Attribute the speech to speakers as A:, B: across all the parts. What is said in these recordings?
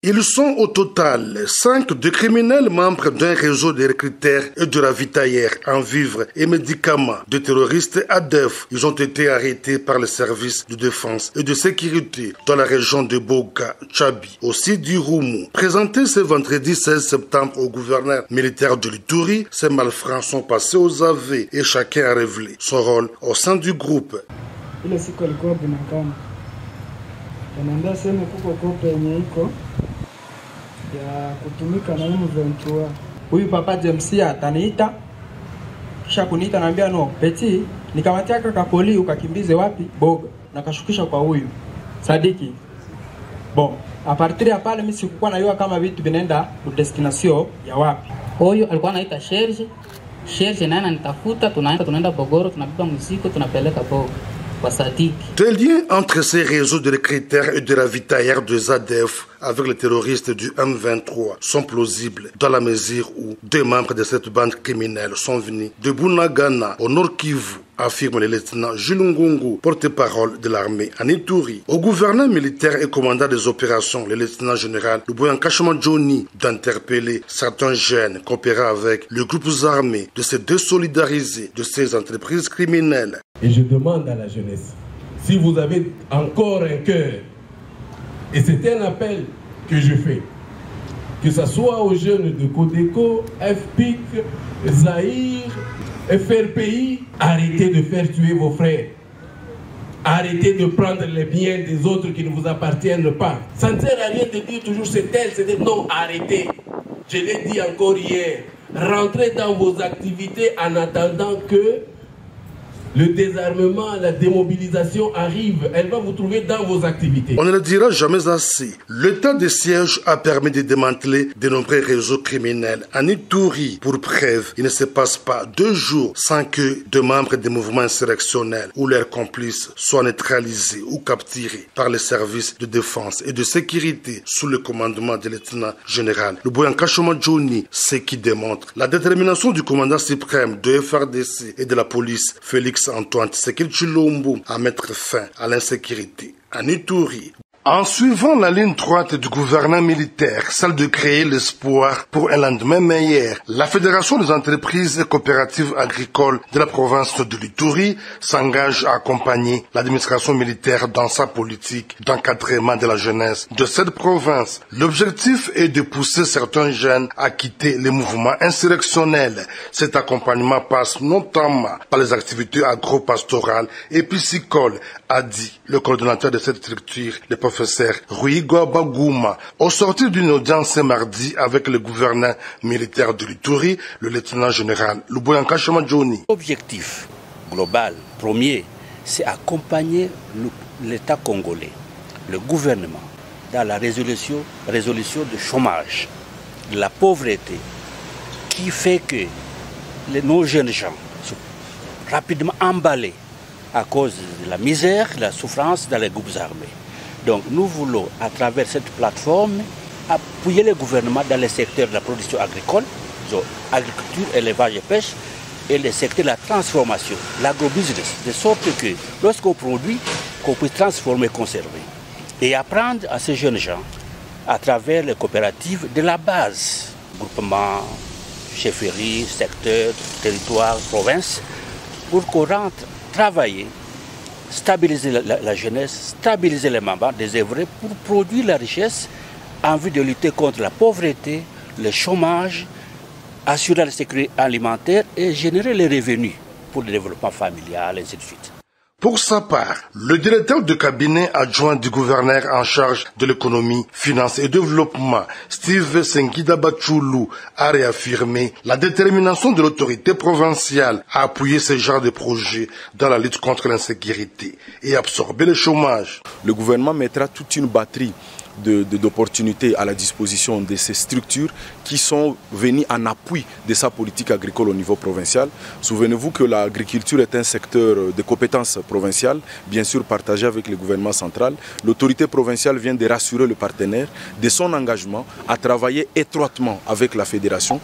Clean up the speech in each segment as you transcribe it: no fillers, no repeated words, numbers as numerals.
A: Ils sont au total 5 de criminels membres d'un réseau de recruteurs et de ravitailleurs en vivres et médicaments de terroristes ADEF. Ils ont été arrêtés par les services de défense et de sécurité dans la région de Boga, Tchabi, au site du Roumou. Présentés ce vendredi 16 septembre au gouverneur militaire de l'Ituri, ces malfrats sont passés aux aveux et chacun a révélé son rôle au sein du groupe.
B: Ya kutumika na M23. Huyu papa James ataniita kisha kuniita naambia no Peti nikamatia kaka poli ukakimbize wapi Boga nakashukisha kwa huyu Sadiki. Bon, a partir ya pale mimi sikuwa najua kama vitu vinaenda ku destination ya wapi.
C: Huyu alikuwa anaita Sherge naye ananitafuta tunaenda Bogoro tunabeba mzigo tunapeleka Boga.
A: Des liens entre ces réseaux de recruteurs et de ravitailleurs de ZADF avec les terroristes du M23 sont plausibles dans la mesure où 2 membres de cette bande criminelle sont venus de Bunagana au Nord Kivu, affirme le lieutenant Jules Ngongo, porte-parole de l'armée en Ituri. Au gouverneur militaire et commandant des opérations, le lieutenant général Luboyan Kashama Johnny, d'interpeller certains jeunes coopérant avec les groupes armés de se désolidariser de ces entreprises criminelles.
D: Et je demande à la jeunesse, si vous avez encore un cœur, et c'est un appel que je fais, que ce soit aux jeunes de Codeco, FPIC, Zahir, FRPI, arrêtez de faire tuer vos frères. Arrêtez de prendre les biens des autres qui ne vous appartiennent pas. Ça ne sert à rien de dire toujours c'est tel, c'est tel. Non, arrêtez. Je l'ai dit encore hier. Rentrez dans vos activités en attendant que le désarmement, la démobilisation arrive. Elle va vous trouver dans vos activités. On
A: ne le dira jamais assez. L'état de siège a permis de démanteler de nombreux réseaux criminels en Ituri. Pour preuve, il ne se passe pas 2 jours sans que des membres des mouvements insurrectionnels ou leurs complices soient neutralisés ou capturés par les services de défense et de sécurité sous le commandement du lieutenant général Luboyan Kashama Johnny, ce qui démontre la détermination du commandant suprême de FRDC et de la police, Félix Antoine Tshisekedi Tshilombo, à mettre fin à l'insécurité en Ituri. En suivant la ligne droite du gouvernement militaire, celle de créer l'espoir pour un lendemain meilleur, la Fédération des entreprises et coopératives agricoles de la province de l'Ituri s'engage à accompagner l'administration militaire dans sa politique d'encadrement de la jeunesse de cette province. L'objectif est de pousser certains jeunes à quitter les mouvements insurrectionnels. Cet accompagnement passe notamment par les activités agro-pastorales et piscicoles, a dit le coordonnateur de cette structure, le professeur Rui Bagouma, au sortir d'une audience ce mardi avec le gouverneur militaire de l'Ituri, le lieutenant général Luboyan Kashama Johnny.
E: L'objectif global premier, c'est accompagner l'État congolais, le gouvernement, dans la résolution du chômage, de la pauvreté, qui fait que nos jeunes gens sont rapidement emballés à cause de la misère, de la souffrance dans les groupes armés. Donc nous voulons, à travers cette plateforme, appuyer le gouvernement dans les secteurs de la production agricole, donc agriculture, élevage et pêche, et les secteurs de la transformation, l'agrobusiness, de sorte que lorsqu'on produit, qu'on puisse transformer et conserver. Et apprendre à ces jeunes gens, à travers les coopératives de la base, groupement, chefferie, secteur, territoire, province, pour qu'on rentre travailler, stabiliser la jeunesse, stabiliser les membres, désœuvrer pour produire la richesse en vue de lutter contre la pauvreté, le chômage, assurer la sécurité alimentaire et générer les revenus pour le développement familial, et ainsi de suite.
A: Pour sa part, le directeur de cabinet adjoint du gouverneur en charge de l'économie, finance et développement, Steve Sengida Bachulu, a réaffirmé la détermination de l'autorité provinciale à appuyer ce genre de projet dans la lutte contre l'insécurité et absorber le chômage.
F: Le gouvernement mettra toute une batterie d'opportunités à la disposition de ces structures qui sont venues en appui de sa politique agricole au niveau provincial. Souvenez-vous que l'agriculture est un secteur de compétences provinciales, bien sûr partagé avec le gouvernement central. L'autorité provinciale vient de rassurer le partenaire de son engagement à travailler étroitement avec la fédération.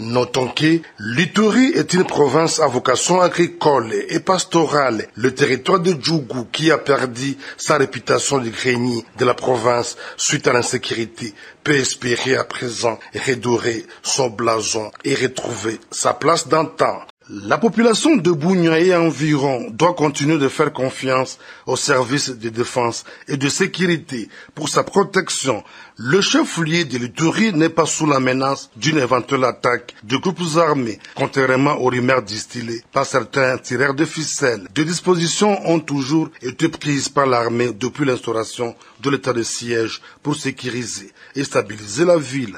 A: Notons que l'Ituri est une province à vocation agricole et pastorale. Le territoire de Djougou, qui a perdu sa réputation de grenier de la province suite à l'insécurité, peut espérer à présent redorer son blason et retrouver sa place d'antan. La population de Bunia et environ doit continuer de faire confiance aux services de défense et de sécurité pour sa protection. Le chef-lieu de l'Ituri n'est pas sous la menace d'une éventuelle attaque de groupes armés, contrairement aux rumeurs distillées par certains tireurs de ficelles. Des dispositions ont toujours été prises par l'armée depuis l'instauration de l'état de siège pour sécuriser et stabiliser la ville.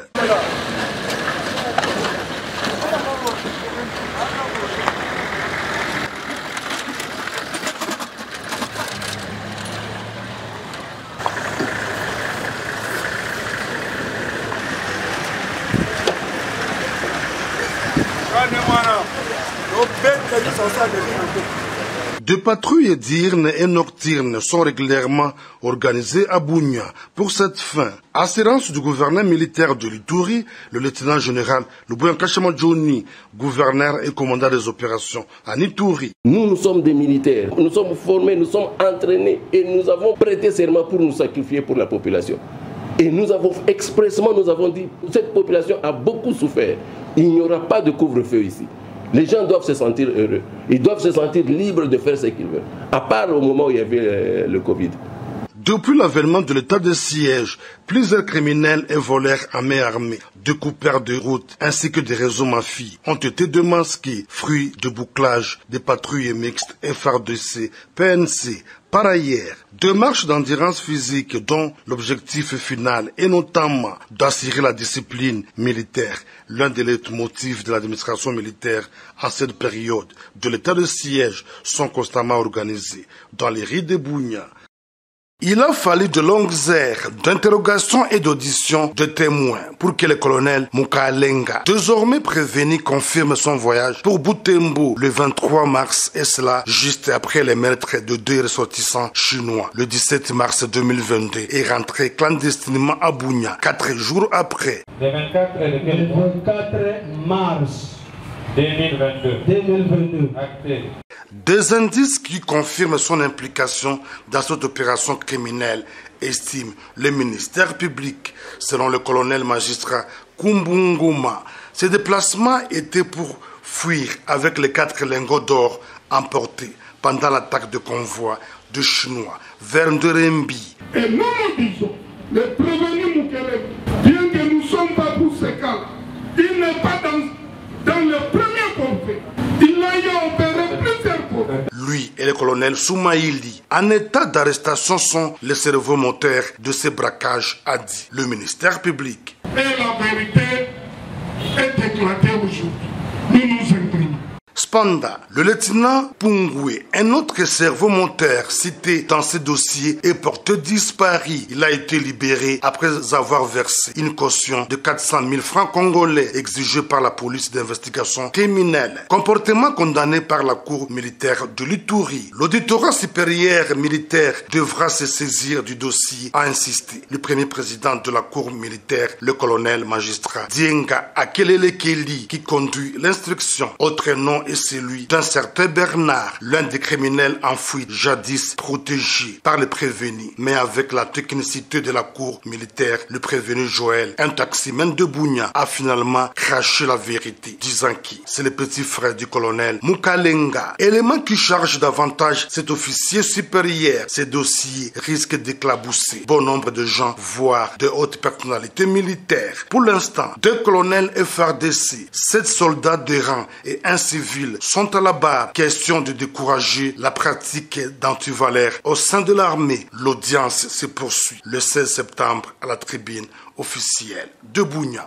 A: Des patrouilles diurnes et nocturnes sont régulièrement organisées à Bunia. Pour cette fin, assurance du gouverneur militaire de l'Ituri, le lieutenant-général Luboya Nkashama Johnny, gouverneur et commandant des opérations en Ituri.
D: Nous sommes des militaires, nous sommes formés, nous sommes entraînés et nous avons prêté serment pour nous sacrifier pour la population. Et nous avons dit, cette population a beaucoup souffert. Il n'y aura pas de couvre-feu ici. Les gens doivent se sentir heureux. Ils doivent se sentir libres de faire ce qu'ils veulent. À part au moment où il y avait le Covid.
A: Depuis l'avènement de l'état de siège, plusieurs criminels et voleurs à main armée, découpeurs de routes ainsi que des réseaux mafieux ont été démasqués, fruits de bouclage des patrouilles mixtes FARDC, PNC. Par ailleurs, deux marches d'endurance physique dont l'objectif final est notamment d'assurer la discipline militaire, l'un des leitmotifs de l'administration militaire en cette période de l'état de siège, sont constamment organisés dans les rues de Bunia. Il a fallu de longues heures d'interrogation et d'audition de témoins pour que le colonel Mukalenga, désormais prévenu, confirme son voyage pour Butembo le 23 mars, et cela juste après les meurtres de deux ressortissants chinois. Le 17 mars 2022 est rentré clandestinement à Bunia 4 jours après.
G: Le 24 mars 2022. Acté.
A: Des indices qui confirment son implication dans cette opération criminelle, estime le ministère public. Selon le colonel magistrat Kumbunguma, ces déplacements étaient pour fuir avec les 4 lingots d'or emportés pendant l'attaque de convoi de Chinois vers Ndorembi.
H: Et nous disons, le prévenu Mukelele, bien que nous ne sommes pas pour ce cas, il n'est pas dans le premier conflit. Il a eu opéré plusieurs fois.
A: Lui et le colonel Soumaïli, en état d'arrestation, sont les cerveaux moteurs de ces braquages, a dit le ministère public.
H: Et la vérité est éclatée aujourd'hui. Nous nous imprimons.
A: Cependant, le lieutenant Pungwe, un autre cerveau moteur cité dans ce dossier, est porté disparu. Il a été libéré après avoir versé une caution de 400 000 francs congolais exigée par la police d'investigation criminelle. Comportement condamné par la cour militaire de l'Ituri. L'auditorat supérieur militaire devra se saisir du dossier, a insisté le premier président de la cour militaire, le colonel magistrat Dienga Akelele Kelly, qui conduit l'instruction. Autre nom est celui d'un certain Bernard, l'un des criminels enfouis jadis protégés par les prévenus. Mais avec la technicité de la cour militaire, le prévenu Joël, un taximan de Bunia, a finalement craché la vérité, disant que c'est le petit frère du colonel Mukalenga. Élément qui charge davantage cet officier supérieur. Ces dossiers risquent d'éclabousser bon nombre de gens, voire de hautes personnalités militaires. Pour l'instant, 2 colonels FARDC, 7 soldats de rang et un civil sont à la barre. Question de décourager la pratique d'antivaleurs au sein de l'armée. L'audience se poursuit le 16 septembre à la tribune officielle de Bunia.